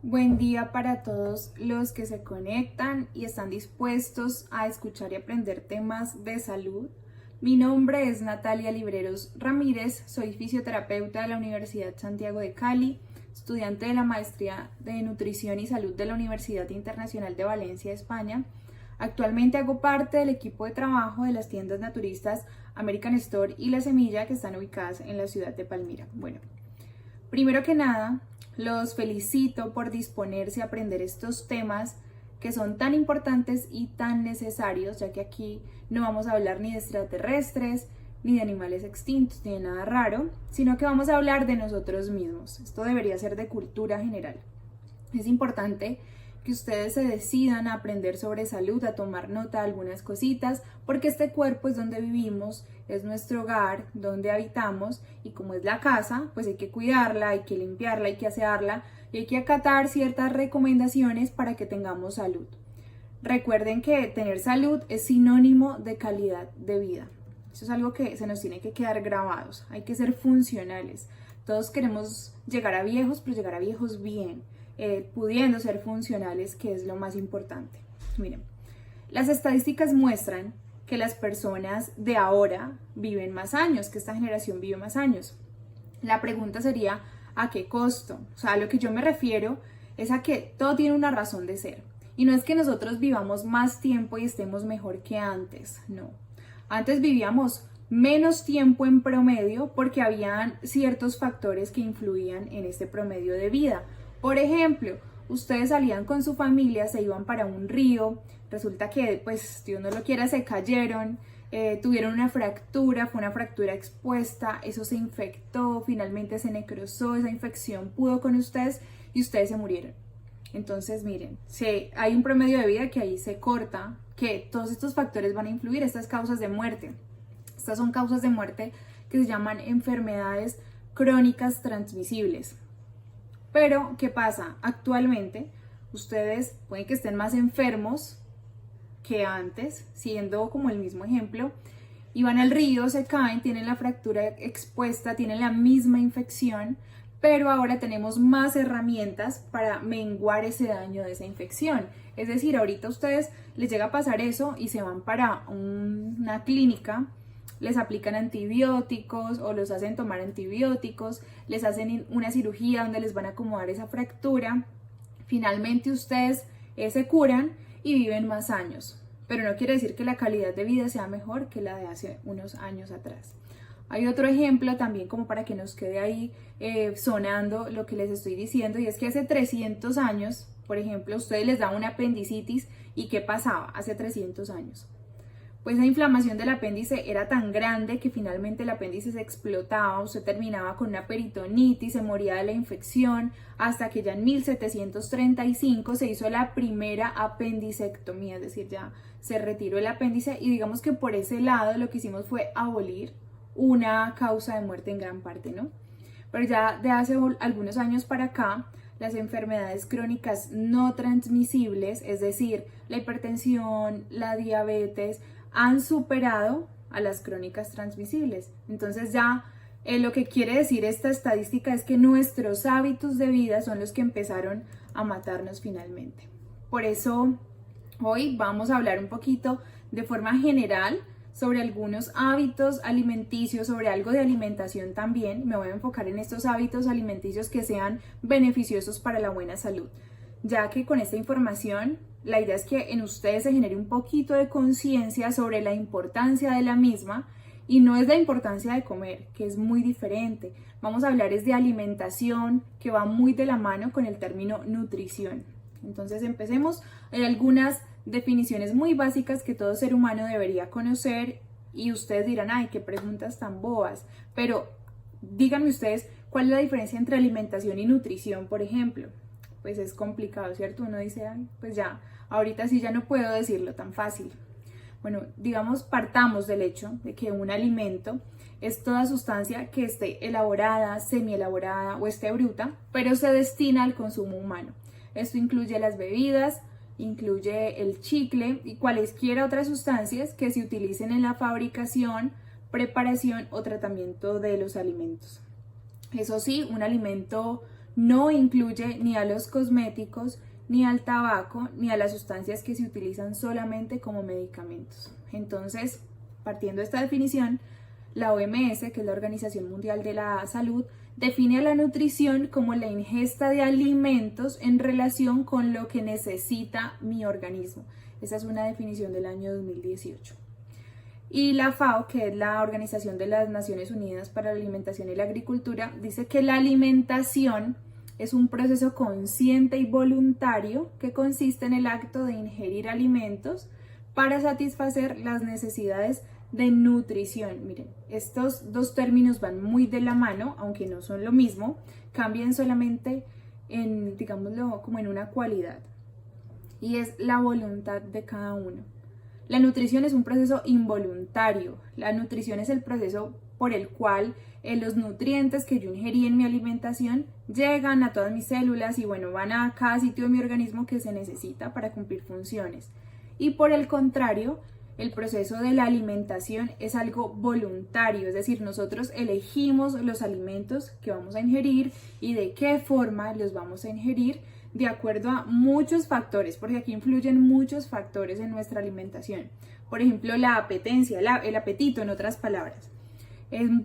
Buen día para todos los que se conectan y están dispuestos a escuchar y aprender temas de salud. Mi nombre es Natalia Libreros Ramírez, soy fisioterapeuta de la Universidad Santiago de Cali, estudiante de la maestría de Nutrición y Salud de la Universidad Internacional de Valencia, España. Actualmente hago parte del equipo de trabajo de las tiendas naturistas American Store y La Semilla, que están ubicadas en la ciudad de Palmira. Bueno, primero que nada, los felicito por disponerse a aprender estos temas que son tan importantes y tan necesarios, ya que aquí no vamos a hablar ni de extraterrestres, ni de animales extintos, ni de nada raro, sino que vamos a hablar de nosotros mismos. Esto debería ser de cultura general. Es importante que ustedes se decidan a aprender sobre salud, a tomar nota de algunas cositas, porque este cuerpo es donde vivimos, es nuestro hogar, donde habitamos, y como es la casa, pues hay que cuidarla, hay que limpiarla, hay que asearla y hay que acatar ciertas recomendaciones para que tengamos salud. Recuerden que tener salud es sinónimo de calidad de vida. Eso es algo que se nos tiene que quedar grabados. Hay que ser funcionales. Todos queremos llegar a viejos, pero llegar a viejos bien, pudiendo ser funcionales, que es lo más importante. Miren, las estadísticas muestran que las personas de ahora viven más años, que esta generación vive más años. La pregunta sería, ¿a qué costo? O sea, a lo que yo me refiero es a que todo tiene una razón de ser. Y no es que nosotros vivamos más tiempo y estemos mejor que antes, no. Antes vivíamos menos tiempo en promedio porque habían ciertos factores que influían en este promedio de vida. Por ejemplo, ustedes salían con su familia, se iban para un río, resulta que, pues, Dios no lo quiera, se cayeron, tuvieron una fractura, fue una fractura expuesta, eso se infectó, finalmente se necrosó, esa infección pudo con ustedes y ustedes se murieron. Entonces, miren, hay un promedio de vida que ahí se corta, que todos estos factores van a influir, estas causas de muerte. Estas son causas de muerte que se llaman enfermedades crónicas transmisibles. Pero, ¿qué pasa? Actualmente, ustedes pueden que estén más enfermos que antes, siendo como el mismo ejemplo, y van al río, se caen, tienen la fractura expuesta, tienen la misma infección, pero ahora tenemos más herramientas para menguar ese daño de esa infección. Es decir, ahorita a ustedes les llega a pasar eso y se van para una clínica, les aplican antibióticos o los hacen tomar antibióticos, les hacen una cirugía donde les van a acomodar esa fractura. Finalmente ustedes se curan y viven más años, pero no quiere decir que la calidad de vida sea mejor que la de hace unos años atrás. Hay otro ejemplo también como para que nos quede ahí sonando lo que les estoy diciendo, y es que hace 300 años, por ejemplo, a ustedes les da una apendicitis, ¿y qué pasaba hace 300 años? Pues la inflamación del apéndice era tan grande que finalmente el apéndice se explotaba, usted terminaba con una peritonitis, se moría de la infección, hasta que ya en 1735 se hizo la primera apendicectomía, es decir, ya se retiró el apéndice, y digamos que por ese lado lo que hicimos fue abolir una causa de muerte en gran parte, ¿no? Pero ya de hace algunos años para acá, las enfermedades crónicas no transmisibles, es decir, la hipertensión, la diabetes, han superado a las crónicas transmisibles. Entonces ya lo que quiere decir esta estadística es que nuestros hábitos de vida son los que empezaron a matarnos finalmente. Por eso hoy vamos a hablar un poquito de forma general sobre algunos hábitos alimenticios, sobre algo de alimentación también. Me voy a enfocar en estos hábitos alimenticios que sean beneficiosos para la buena salud, ya que con esta información la idea es que en ustedes se genere un poquito de conciencia sobre la importancia de la misma, y no es la importancia de comer, que es muy diferente. Vamos a hablar es de alimentación, que va muy de la mano con el término nutrición. Entonces empecemos. Hay algunas definiciones muy básicas que todo ser humano debería conocer, y ustedes dirán, ay, qué preguntas tan bobas, pero díganme ustedes, ¿cuál es la diferencia entre alimentación y nutrición, por ejemplo? Pues es complicado, ¿cierto? Uno dice, ay, pues ya, ahorita sí ya no puedo decirlo tan fácil. Bueno, digamos, partamos del hecho de que un alimento es toda sustancia que esté elaborada, semi-elaborada o esté bruta, pero se destina al consumo humano. Esto incluye las bebidas, incluye el chicle y cualesquiera otras sustancias que se utilicen en la fabricación, preparación o tratamiento de los alimentos. Eso sí, un alimento no incluye ni a los cosméticos, ni al tabaco, ni a las sustancias que se utilizan solamente como medicamentos. Entonces, partiendo de esta definición, la OMS, que es la Organización Mundial de la Salud, define a la nutrición como la ingesta de alimentos en relación con lo que necesita mi organismo. Esa es una definición del año 2018. Y la FAO, que es la Organización de las Naciones Unidas para la Alimentación y la Agricultura, dice que la alimentación es un proceso consciente y voluntario que consiste en el acto de ingerir alimentos para satisfacer las necesidades de nutrición. Miren, estos dos términos van muy de la mano, aunque no son lo mismo, cambian solamente en, digámoslo, como en una cualidad, y es la voluntad de cada uno. La nutrición es un proceso involuntario. La nutrición es el proceso por el cual los nutrientes que yo ingerí en mi alimentación llegan a todas mis células y bueno, van a cada sitio de mi organismo que se necesita para cumplir funciones. Y por el contrario, el proceso de la alimentación es algo voluntario, es decir, nosotros elegimos los alimentos que vamos a ingerir y de qué forma los vamos a ingerir de acuerdo a muchos factores, porque aquí influyen muchos factores en nuestra alimentación. Por ejemplo, la apetencia, el apetito, en otras palabras.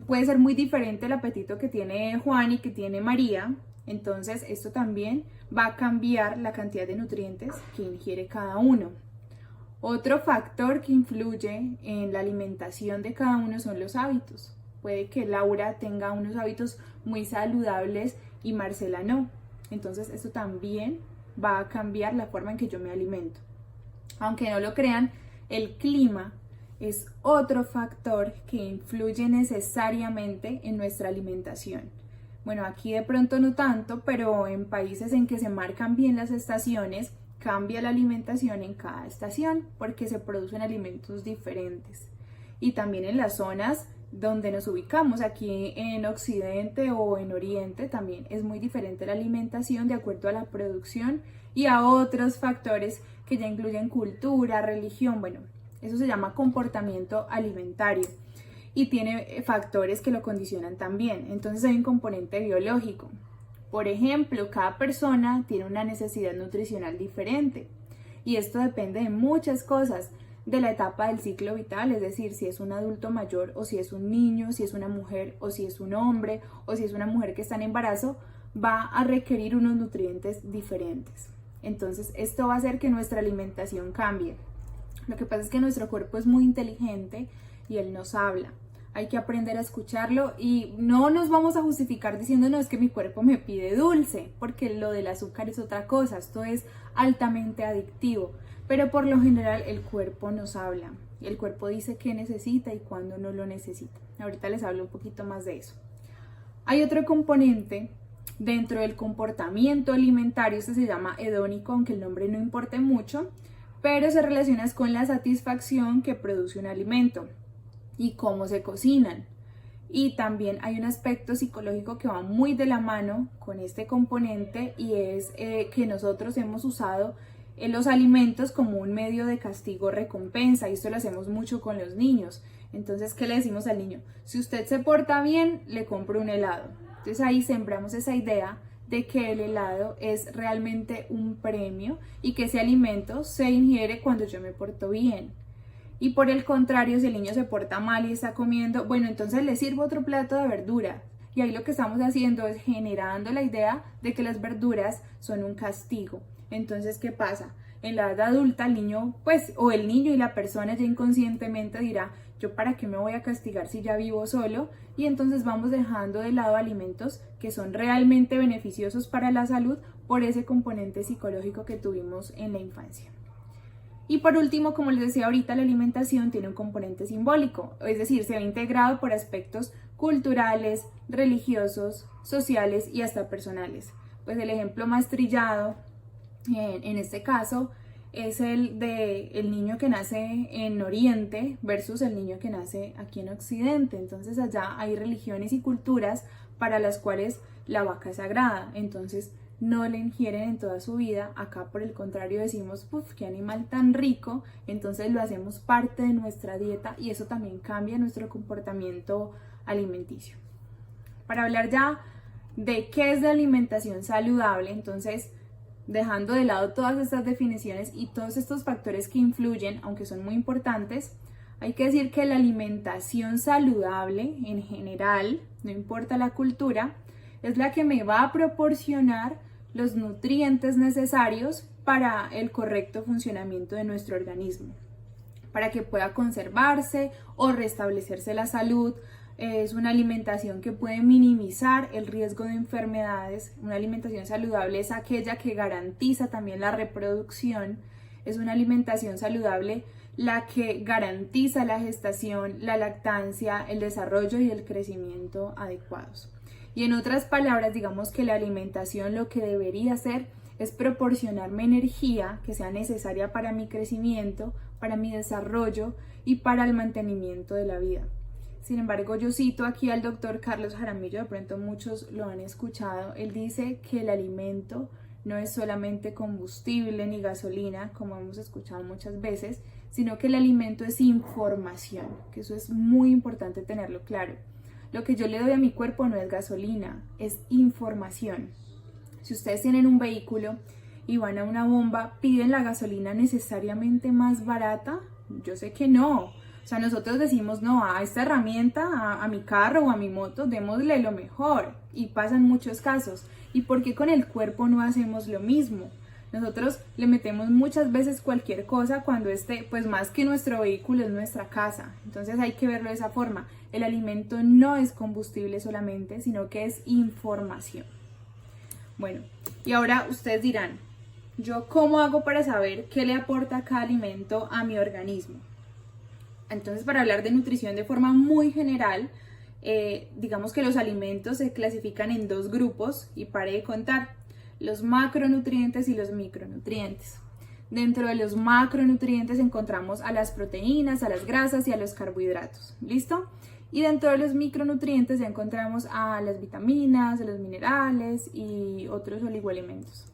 Puede ser muy diferente el apetito que tiene Juan y que tiene María, entonces esto también va a cambiar la cantidad de nutrientes que ingiere cada uno. Otro factor que influye en la alimentación de cada uno son los hábitos. Puede que Laura tenga unos hábitos muy saludables y Marcela no. Entonces esto también va a cambiar la forma en que yo me alimento. Aunque no lo crean, el clima es otro factor que influye necesariamente en nuestra alimentación. Bueno, aquí de pronto no tanto, pero en países en que se marcan bien las estaciones, cambia la alimentación en cada estación porque se producen alimentos diferentes. Y también en las zonas donde nos ubicamos, aquí en Occidente o en Oriente, también es muy diferente la alimentación de acuerdo a la producción y a otros factores que ya incluyen cultura, religión, bueno, eso se llama comportamiento alimentario y tiene factores que lo condicionan también. Entonces hay un componente biológico. Por ejemplo, cada persona tiene una necesidad nutricional diferente y esto depende de muchas cosas, de la etapa del ciclo vital, es decir, si es un adulto mayor o si es un niño, si es una mujer o si es un hombre o si es una mujer que está en embarazo, va a requerir unos nutrientes diferentes. Entonces, esto va a hacer que nuestra alimentación cambie. Lo que pasa es que nuestro cuerpo es muy inteligente y él nos habla. Hay que aprender a escucharlo y no nos vamos a justificar diciendo no, es que mi cuerpo me pide dulce, porque lo del azúcar es otra cosa, esto es altamente adictivo, pero por lo general el cuerpo nos habla y el cuerpo dice qué necesita y cuándo no lo necesita. Ahorita les hablo un poquito más de eso. Hay otro componente dentro del comportamiento alimentario, este se llama hedónico, aunque el nombre no importe mucho, pero se relaciona con la satisfacción que produce un alimento y cómo se cocinan. Y también hay un aspecto psicológico que va muy de la mano con este componente y es que nosotros hemos usado los alimentos como un medio de castigo recompensa y esto lo hacemos mucho con los niños. Entonces, ¿qué le decimos al niño? Si usted se porta bien, le compro un helado. Entonces ahí sembramos esa idea de que el helado es realmente un premio y que ese alimento se ingiere cuando yo me porto bien. Y por el contrario, si el niño se porta mal y está comiendo, bueno, entonces le sirvo otro plato de verdura. Y ahí lo que estamos haciendo es generando la idea de que las verduras son un castigo. Entonces, ¿qué pasa? En la edad adulta, el niño, pues, o el niño y la persona ya inconscientemente dirá, ¿yo para qué me voy a castigar si ya vivo solo? Y entonces vamos dejando de lado alimentos que son realmente beneficiosos para la salud por ese componente psicológico que tuvimos en la infancia. Y por último, como les decía ahorita, la alimentación tiene un componente simbólico, es decir, se ve integrado por aspectos culturales, religiosos, sociales y hasta personales. Pues el ejemplo más trillado en este caso es el de el niño que nace en Oriente versus el niño que nace aquí en Occidente. Entonces allá hay religiones y culturas para las cuales la vaca es sagrada, entonces no le ingieren en toda su vida. Acá por el contrario decimos, ¡puf! ¡Qué animal tan rico! Entonces lo hacemos parte de nuestra dieta y eso también cambia nuestro comportamiento alimenticio. Para hablar ya de qué es la alimentación saludable. Entonces, dejando de lado todas estas definiciones y todos estos factores que influyen, aunque son muy importantes, hay que decir que la alimentación saludable en general, no importa la cultura, es la que me va a proporcionar los nutrientes necesarios para el correcto funcionamiento de nuestro organismo, para que pueda conservarse o restablecerse la salud. Es una alimentación que puede minimizar el riesgo de enfermedades. Una alimentación saludable es aquella que garantiza también la reproducción. Es una alimentación saludable la que garantiza la gestación, la lactancia, el desarrollo y el crecimiento adecuados. Y en otras palabras, digamos que la alimentación lo que debería hacer es proporcionarme energía que sea necesaria para mi crecimiento, para mi desarrollo y para el mantenimiento de la vida. Sin embargo, yo cito aquí al doctor Carlos Jaramillo, de pronto muchos lo han escuchado. Él dice que el alimento no es solamente combustible ni gasolina, como hemos escuchado muchas veces, sino que el alimento es información, que eso es muy importante tenerlo claro. Lo que yo le doy a mi cuerpo no es gasolina, es información. Si ustedes tienen un vehículo y van a una bomba, ¿piden la gasolina necesariamente más barata? Yo sé que no. O sea, nosotros decimos, no, a esta herramienta, a mi carro o a mi moto, démosle lo mejor. Y pasan muchos casos. ¿Y por qué con el cuerpo no hacemos lo mismo? Nosotros le metemos muchas veces cualquier cosa cuando pues más que nuestro vehículo es nuestra casa. Entonces hay que verlo de esa forma. El alimento no es combustible solamente, sino que es información. Bueno, y ahora ustedes dirán, ¿yo cómo hago para saber qué le aporta cada alimento a mi organismo? Entonces, para hablar de nutrición de forma muy general, digamos que los alimentos se clasifican en dos grupos y pare de contar, los macronutrientes y los micronutrientes. Dentro de los macronutrientes encontramos a las proteínas, a las grasas y a los carbohidratos, ¿listo? Y dentro de los micronutrientes ya encontramos a las vitaminas, a los minerales y otros oligoelementos.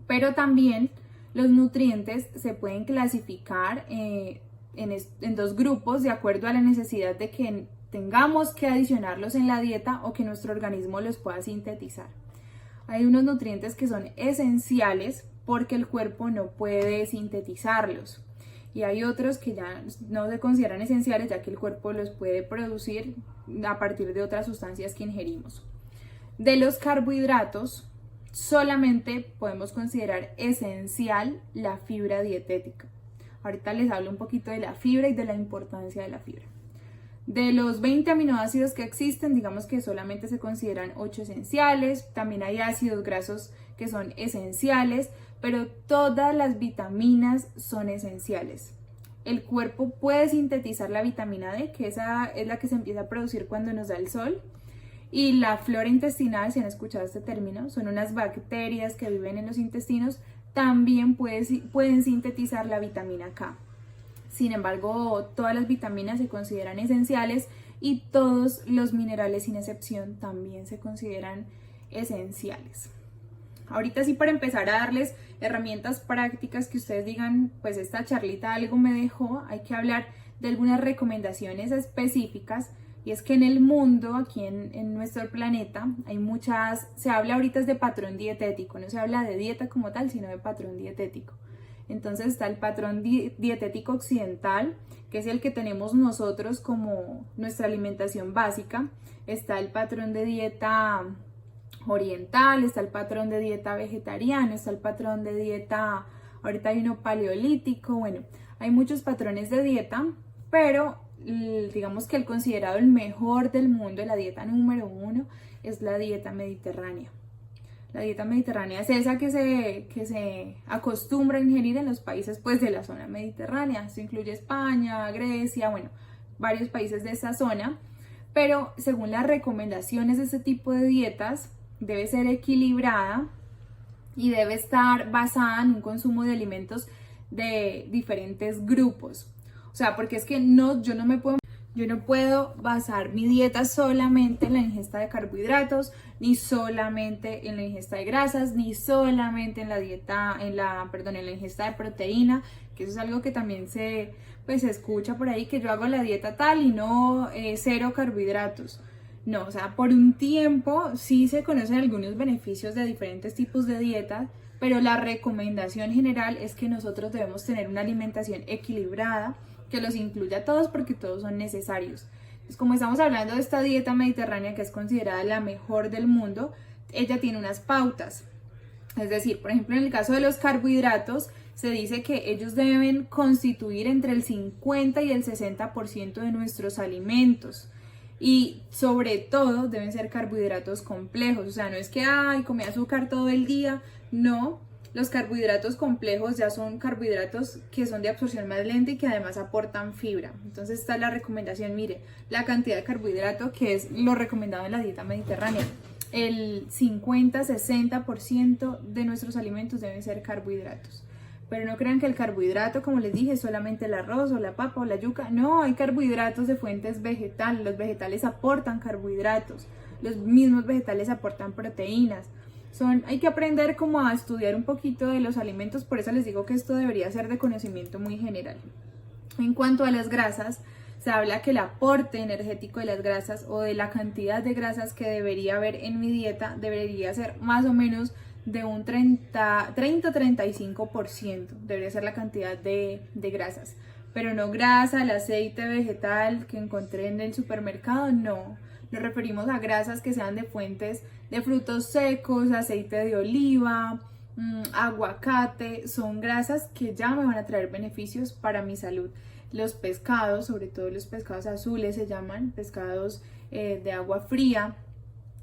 Pero también los nutrientes se pueden clasificar en dos grupos de acuerdo a la necesidad de que tengamos que adicionarlos en la dieta o que nuestro organismo los pueda sintetizar. Hay unos nutrientes que son esenciales porque el cuerpo no puede sintetizarlos y hay otros que ya no se consideran esenciales ya que el cuerpo los puede producir a partir de otras sustancias que ingerimos. De los carbohidratos solamente podemos considerar esencial la fibra dietética. Ahorita les hablo un poquito de la fibra y de la importancia de la fibra. De los 20 aminoácidos que existen, digamos que solamente se consideran 8 esenciales. También hay ácidos grasos que son esenciales, pero todas las vitaminas son esenciales. El cuerpo puede sintetizar la vitamina D, que esa es la que se empieza a producir cuando nos da el sol. Y la flora intestinal, si han escuchado este término, son unas bacterias que viven en los intestinos, también pueden sintetizar la vitamina K. Sin embargo, todas las vitaminas se consideran esenciales y todos los minerales sin excepción también se consideran esenciales. Ahorita sí, para empezar a darles herramientas prácticas que ustedes digan, pues esta charlita algo me dejó, hay que hablar de algunas recomendaciones específicas. Y es que en el mundo, aquí en nuestro planeta, hay se habla ahorita de patrón dietético, no se habla de dieta como tal, sino de patrón dietético. Entonces está el patrón dietético occidental, que es el que tenemos nosotros como nuestra alimentación básica. Está el patrón de dieta oriental, está el patrón de dieta vegetariano, está el patrón de dieta, ahorita hay uno paleolítico, bueno, hay muchos patrones de dieta, pero digamos que el considerado el mejor del mundo, la dieta número 1, es la dieta mediterránea. La dieta mediterránea es esa que se acostumbra a ingerir en los países pues de la zona mediterránea. Esto incluye España, Grecia, bueno, varios países de esa zona. Pero según las recomendaciones de este tipo de dietas, debe ser equilibrada y debe estar basada en un consumo de alimentos de diferentes grupos. O sea, porque es que yo no puedo basar mi dieta solamente en la ingesta de carbohidratos, ni solamente en la ingesta de grasas, ni solamente en la ingesta de proteína, que eso es algo que también se escucha por ahí, que yo hago la dieta tal y no cero carbohidratos. No, o sea, por un tiempo sí se conocen algunos beneficios de diferentes tipos de dietas, pero la recomendación general es que nosotros debemos tener una alimentación equilibrada, que los incluya a todos porque todos son necesarios. Entonces, como estamos hablando de esta dieta mediterránea que es considerada la mejor del mundo, ella tiene unas pautas. Es decir, por ejemplo, en el caso de los carbohidratos, se dice que ellos deben constituir entre el 50 y el 60% de nuestros alimentos. Y sobre todo deben ser carbohidratos complejos, o sea, no es que, ay, comí azúcar todo el día, no. Los carbohidratos complejos ya son carbohidratos que son de absorción más lenta y que además aportan fibra. Entonces está la recomendación, mire, la cantidad de carbohidrato que es lo recomendado en la dieta mediterránea. El 50-60% de nuestros alimentos deben ser carbohidratos. Pero no crean que el carbohidrato, como les dije, es solamente el arroz o la papa o la yuca. No, hay carbohidratos de fuentes vegetales. Los vegetales aportan carbohidratos. Los mismos vegetales aportan proteínas. Hay que aprender como a estudiar un poquito de los alimentos. Por eso les digo que esto debería ser de conocimiento muy general. En cuanto a las grasas, se habla que el aporte energético de las grasas o de la cantidad de grasas que debería haber en mi dieta debería ser más o menos de un 30-35%, debería ser la cantidad de grasas, pero no grasa, el aceite vegetal que encontré en el supermercado, no. Nos referimos a grasas que sean de fuentes de frutos secos, aceite de oliva, aguacate, son grasas que ya me van a traer beneficios para mi salud. Los pescados, sobre todo los pescados azules se llaman, pescados de agua fría,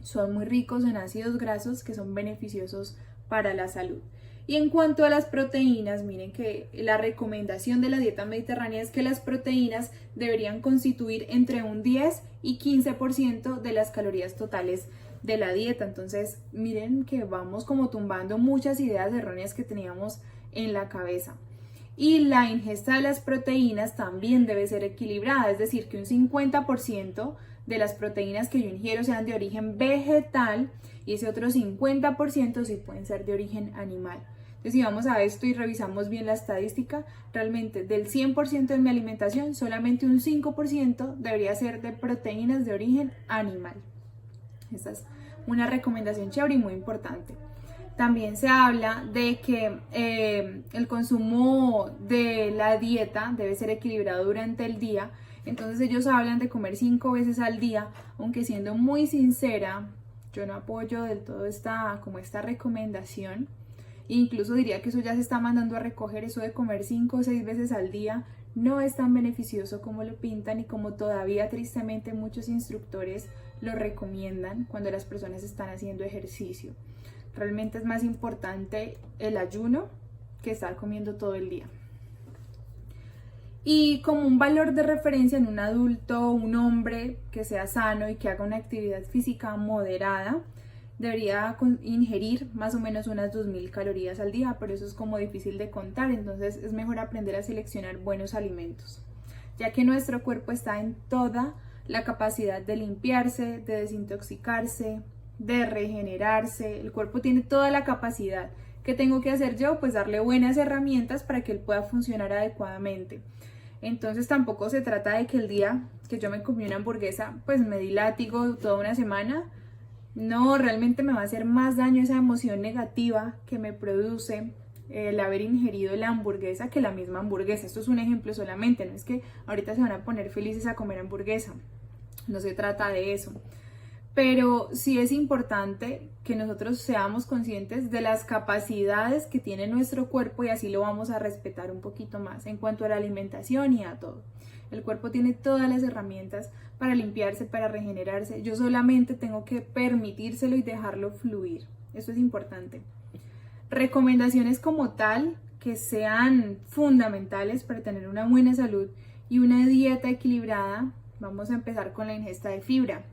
son muy ricos en ácidos grasos que son beneficiosos para la salud. Y en cuanto a las proteínas, miren que la recomendación de la dieta mediterránea es que las proteínas deberían constituir entre un 10 y 15% de las calorías totales de la dieta. Entonces, miren que vamos como tumbando muchas ideas erróneas que teníamos en la cabeza. Y la ingesta de las proteínas también debe ser equilibrada, es decir, que un 50% de las proteínas que yo ingiero sean de origen vegetal y ese otro 50% sí pueden ser de origen animal. Entonces, si vamos a esto y revisamos bien la estadística, realmente del 100% de mi alimentación, solamente un 5% debería ser de proteínas de origen animal. Esta es una recomendación chévere y muy importante. También se habla de que el consumo de la dieta debe ser equilibrado durante el día. Entonces ellos hablan de comer 5 veces al día, aunque siendo muy sincera, yo no apoyo del todo esta recomendación. Incluso diría que eso ya se está mandando a recoger, eso de comer 5 o 6 veces al día no es tan beneficioso como lo pintan y como todavía tristemente muchos instructores lo recomiendan cuando las personas están haciendo ejercicio. Realmente es más importante el ayuno que estar comiendo todo el día. Y como un valor de referencia en un adulto, un hombre que sea sano y que haga una actividad física moderada, debería ingerir más o menos unas 2000 calorías al día, pero eso es como difícil de contar, entonces es mejor aprender a seleccionar buenos alimentos, ya que nuestro cuerpo está en toda la capacidad de limpiarse, de desintoxicarse, de regenerarse. El cuerpo tiene toda la capacidad. ¿Qué tengo que hacer yo? Pues darle buenas herramientas para que él pueda funcionar adecuadamente. Entonces tampoco se trata de que el día que yo me comí una hamburguesa pues me di látigo toda una semana. No, realmente me va a hacer más daño esa emoción negativa que me produce el haber ingerido la hamburguesa que la misma hamburguesa. Esto es un ejemplo solamente, no es que ahorita se van a poner felices a comer hamburguesa, no se trata de eso. Pero sí es importante que nosotros seamos conscientes de las capacidades que tiene nuestro cuerpo y así lo vamos a respetar un poquito más en cuanto a la alimentación y a todo. El cuerpo tiene todas las herramientas para limpiarse, para regenerarse. Yo solamente tengo que permitírselo y dejarlo fluir. Eso es importante. Recomendaciones como tal que sean fundamentales para tener una buena salud y una dieta equilibrada. Vamos a empezar con la ingesta de fibra.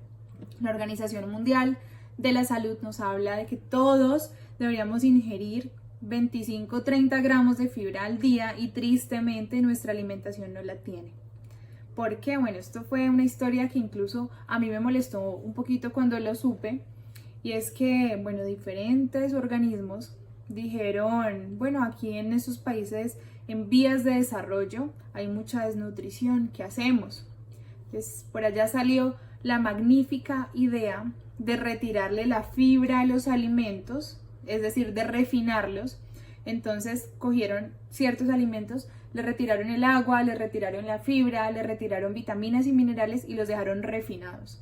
La Organización Mundial de la Salud nos habla de que todos deberíamos ingerir 25-30 gramos de fibra al día y tristemente nuestra alimentación no la tiene. ¿Por qué? Bueno, esto fue una historia que incluso a mí me molestó un poquito cuando lo supe, y es que, bueno, diferentes organismos dijeron, bueno, aquí en esos países en vías de desarrollo hay mucha desnutrición, ¿qué hacemos? Entonces, por allá salió la magnífica idea de retirarle la fibra a los alimentos, es decir, de refinarlos. Entonces cogieron ciertos alimentos, le retiraron el agua, le retiraron la fibra, le retiraron vitaminas y minerales y los dejaron refinados.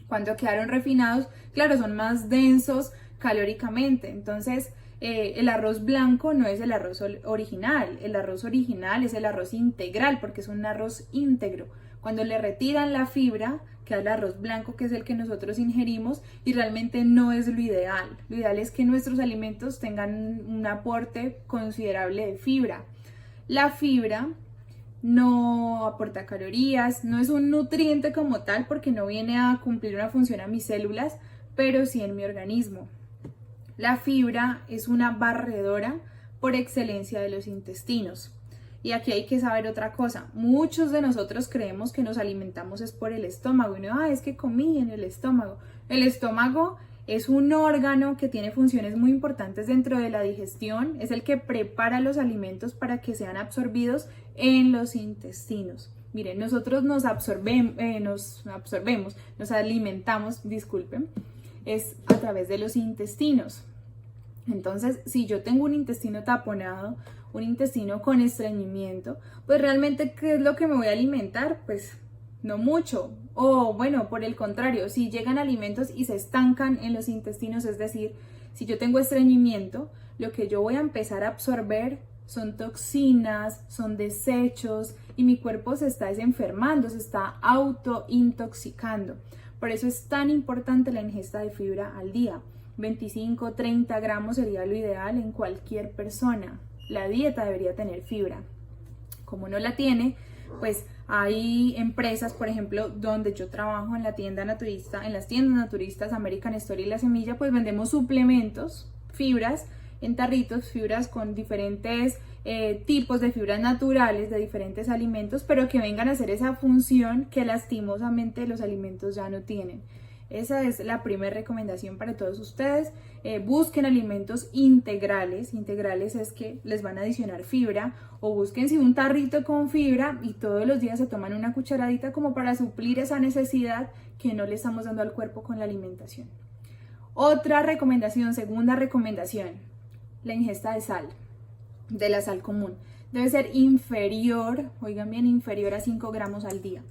Cuando quedaron refinados, claro, son más densos calóricamente. Entonces, el arroz blanco no es el arroz original. El arroz original es el arroz integral porque es un arroz íntegro. Cuando le retiran la fibra, queda el arroz blanco, que es el que nosotros ingerimos, y realmente no es lo ideal. Lo ideal es que nuestros alimentos tengan un aporte considerable de fibra. La fibra no aporta calorías, no es un nutriente como tal porque no viene a cumplir una función a mis células, pero sí en mi organismo. La fibra es una barredora por excelencia de los intestinos. Y aquí hay que saber otra cosa. Muchos de nosotros creemos que nos alimentamos es por el estómago. Y no, es que comí en el estómago. El estómago es un órgano que tiene funciones muy importantes dentro de la digestión. Es el que prepara los alimentos para que sean absorbidos en los intestinos. Miren, nosotros nos alimentamos, disculpen, es a través de los intestinos. Entonces, si yo tengo un intestino taponado, un intestino con estreñimiento, pues realmente, ¿qué es lo que me voy a alimentar? Pues no mucho. O bueno, por el contrario, si llegan alimentos y se estancan en los intestinos, es decir, si yo tengo estreñimiento, lo que yo voy a empezar a absorber son toxinas, son desechos y mi cuerpo se está desenfermando, se está autointoxicando. Por eso es tan importante la ingesta de fibra al día. 25-30 gramos sería lo ideal en cualquier persona. La dieta debería tener fibra. Como no la tiene, pues hay empresas, por ejemplo, donde yo trabajo en la tienda naturista, en las tiendas naturistas American Story y La Semilla, pues vendemos suplementos, fibras en tarritos, fibras con diferentes tipos de fibras naturales de diferentes alimentos, pero que vengan a hacer esa función que lastimosamente los alimentos ya no tienen. Esa es la primera recomendación para todos ustedes. Busquen alimentos integrales. Integrales es que les van a adicionar fibra, o búsquense un tarrito con fibra y todos los días se toman una cucharadita como para suplir esa necesidad que no le estamos dando al cuerpo con la alimentación. Otra recomendación, segunda recomendación, la ingesta de sal, de la sal común. Debe ser inferior, oigan bien, inferior a 5 gramos al día.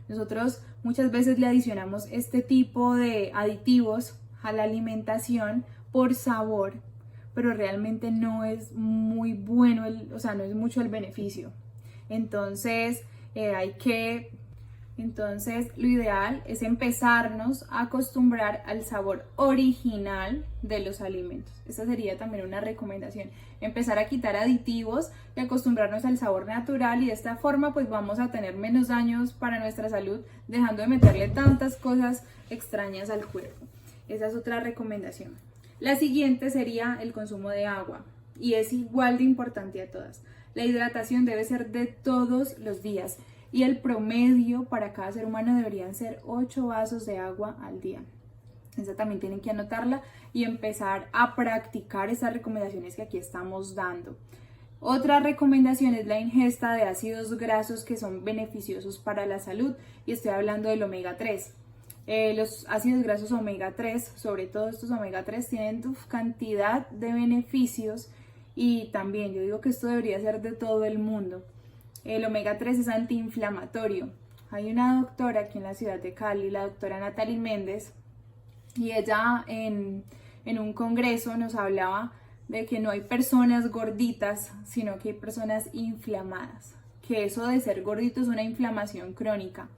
Nosotros muchas veces le adicionamos este tipo de aditivos a la alimentación por sabor, pero realmente no es muy bueno, no es mucho el beneficio. Entonces, lo ideal es empezarnos a acostumbrar al sabor original de los alimentos. Esa sería también una recomendación. Empezar a quitar aditivos y acostumbrarnos al sabor natural, y de esta forma pues vamos a tener menos daños para nuestra salud, dejando de meterle tantas cosas extrañas al cuerpo. Esa es otra recomendación. La siguiente sería el consumo de agua, y es igual de importante a todas. La hidratación debe ser de todos los días, y el promedio para cada ser humano deberían ser 8 vasos de agua al día. Esa también tienen que anotarla y empezar a practicar esas recomendaciones que aquí estamos dando. Otra recomendación es la ingesta de ácidos grasos que son beneficiosos para la salud, y estoy hablando del omega 3. Los ácidos grasos omega 3, sobre todo estos omega 3, tienen cantidad de beneficios, y también yo digo que esto debería ser de todo el mundo. El omega 3 es antiinflamatorio. Hay una doctora aquí en la ciudad de Cali, la doctora Natalie Méndez, y ella en un congreso nos hablaba de que no hay personas gorditas, sino que hay personas inflamadas. Que eso de ser gordito es una inflamación crónica.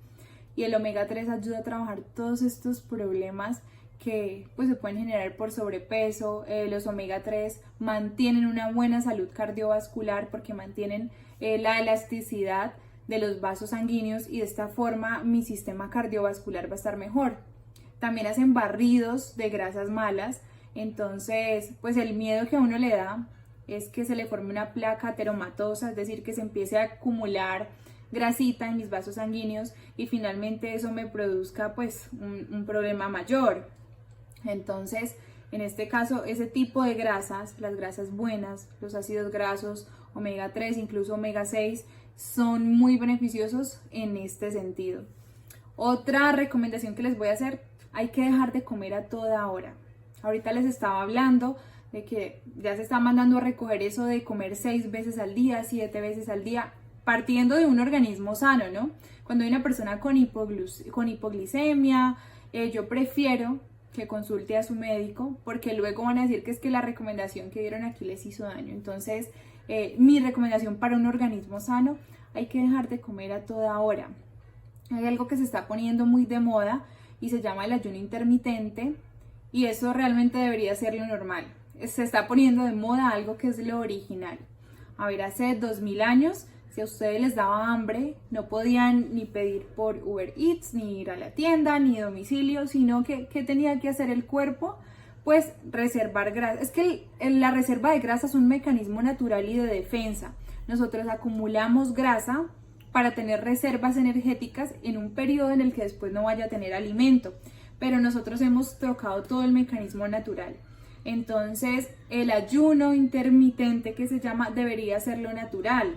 Y el omega 3 ayuda a trabajar todos estos problemas que pues, se pueden generar por sobrepeso. Los omega 3 mantienen una buena salud cardiovascular porque mantienen la elasticidad de los vasos sanguíneos, y de esta forma mi sistema cardiovascular va a estar mejor. También hacen barridos de grasas malas. Entonces, pues el miedo que a uno le da es que se le forme una placa ateromatosa, es decir, que se empiece a acumular grasita en mis vasos sanguíneos y finalmente eso me produzca pues un problema mayor. Entonces, en este caso, ese tipo de grasas, las grasas buenas, los ácidos grasos, omega 3, incluso omega 6, son muy beneficiosos en este sentido. Otra recomendación que les voy a hacer, hay que dejar de comer a toda hora. Ahorita les estaba hablando de que ya se está mandando a recoger eso de comer 6 veces al día, 7 veces al día, partiendo de un organismo sano, ¿no? Cuando hay una persona con hipoglicemia, yo prefiero que consulte a su médico, porque luego van a decir que es que la recomendación que dieron aquí les hizo daño. Entonces, mi recomendación para un organismo sano, hay que dejar de comer a toda hora. Hay algo que se está poniendo muy de moda y se llama el ayuno intermitente, y eso realmente debería ser lo normal. Se está poniendo de moda algo que es lo original. A ver, hace 2000 años, si a ustedes les daba hambre, no podían ni pedir por Uber Eats, ni ir a la tienda, ni domicilio, sino que ¿qué tenía que hacer el cuerpo? Pues reservar grasa. Es que la reserva de grasa es un mecanismo natural y de defensa. Nosotros acumulamos grasa para tener reservas energéticas en un periodo en el que después no vaya a tener alimento, pero nosotros hemos tocado todo el mecanismo natural. Entonces, el ayuno intermitente, que se llama, debería ser lo natural.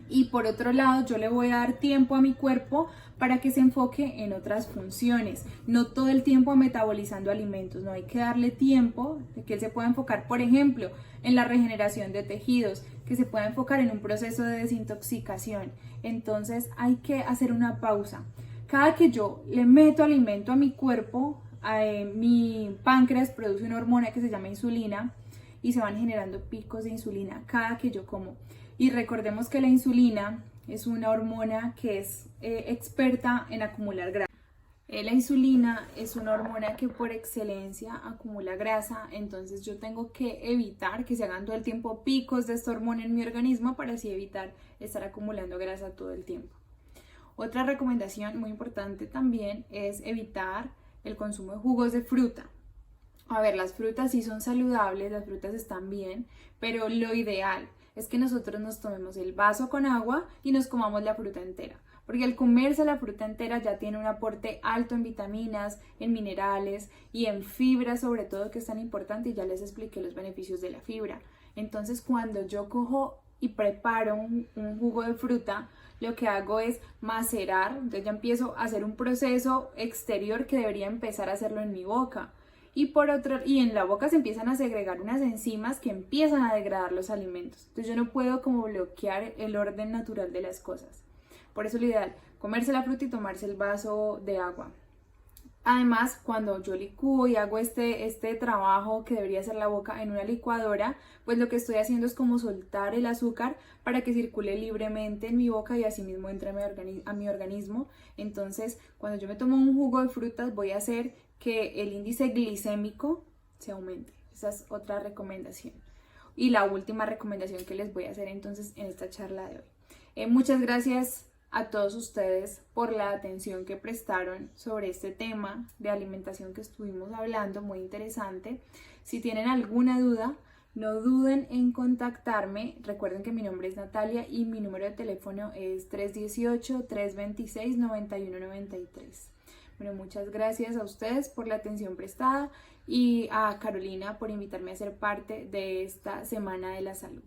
Y por otro lado, yo le voy a dar tiempo a mi cuerpo para que se enfoque en otras funciones, no todo el tiempo metabolizando alimentos. No, hay que darle tiempo de que él se pueda enfocar, por ejemplo, en la regeneración de tejidos, que se pueda enfocar en un proceso de desintoxicación. Entonces hay que hacer una pausa. Cada que yo le meto alimento a mi cuerpo, mi páncreas produce una hormona que se llama insulina y se van generando picos de insulina cada que yo como. Y recordemos que la insulina es una hormona que es experta en acumular grasa. La insulina es una hormona que por excelencia acumula grasa, entonces yo tengo que evitar que se hagan todo el tiempo picos de esta hormona en mi organismo para así evitar estar acumulando grasa todo el tiempo. Otra recomendación muy importante también es evitar el consumo de jugos de fruta. A ver, las frutas sí son saludables, las frutas están bien, pero lo ideal es que nosotros nos tomemos el vaso con agua y nos comamos la fruta entera. Porque al comerse la fruta entera ya tiene un aporte alto en vitaminas, en minerales y en fibra sobre todo, que es tan importante, y ya les expliqué los beneficios de la fibra. Entonces cuando yo cojo y preparo un jugo de fruta, lo que hago es macerar, entonces ya empiezo a hacer un proceso exterior que debería empezar a hacerlo en mi boca. Y en la boca se empiezan a segregar unas enzimas que empiezan a degradar los alimentos. Entonces yo no puedo como bloquear el orden natural de las cosas. Por eso lo ideal, comerse la fruta y tomarse el vaso de agua. Además, cuando yo licúo y hago este trabajo que debería hacer la boca en una licuadora, pues lo que estoy haciendo es como soltar el azúcar para que circule libremente en mi boca y así mismo entre a mi organismo. Entonces, cuando yo me tomo un jugo de frutas, voy a hacer que el índice glicémico se aumente. Esa es otra recomendación. Y la última recomendación que les voy a hacer entonces en esta charla de hoy. Muchas gracias a todos ustedes por la atención que prestaron sobre este tema de alimentación que estuvimos hablando, muy interesante. Si tienen alguna duda, no duden en contactarme. Recuerden que mi nombre es Natalia y mi número de teléfono es 318-326-9193. Bueno, muchas gracias a ustedes por la atención prestada y a Carolina por invitarme a ser parte de esta Semana de la Salud.